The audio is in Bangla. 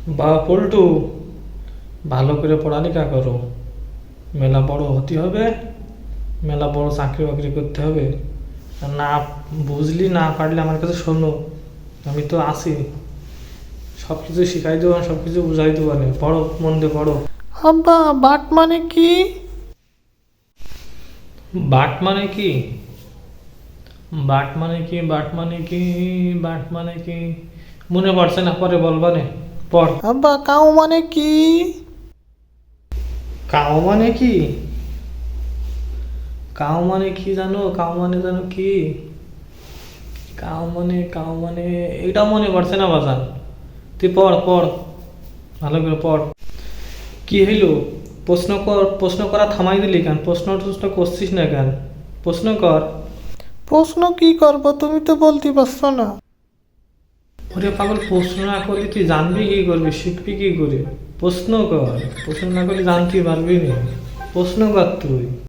বা পল্টু, ভালো করে পড়ালেখা করো। মেলা বড় হতে হবে, মেলা বড় চাকরি বাকরি করতে হবে। আর না বুঝলি না পারলে আমার কাছে শোনো, আমি তো আছি, সব কিছু শিখাই দেবো, সব কিছু বুঝাই দেবো। পড়ো, মন দিয়ে পড়ো। আব্বা, বাট মানে কি? বাট মানে কি? বাট মানে কি? বাট মানে কি? বাট মানে কি? মনে পড়ছে না, পরে বলবা নে। পড়। আব্বা, কাউ মানে কি? কাও মানে কি? কাও মানে কি জানো? কাও মানে জানো কি? কাও মানে এটা মনে পড়ছে না বাজান। তুই পড় পড়, ভালো করে পড়। কি হইলো? প্রশ্ন করা থামাই দিলি কেন? প্রশ্ন করছিস না কেন? প্রশ্ন কর। প্রশ্ন কি করব, তুমি তো বলতে পারছো না। ওরে পাগল, প্রশ্ন না করলে তুই জানবি কি করবি, শিখবি কি করে? প্রশ্ন কর। প্রশ্ন না করলে জানতে পারবি না। প্রশ্ন কর তুই।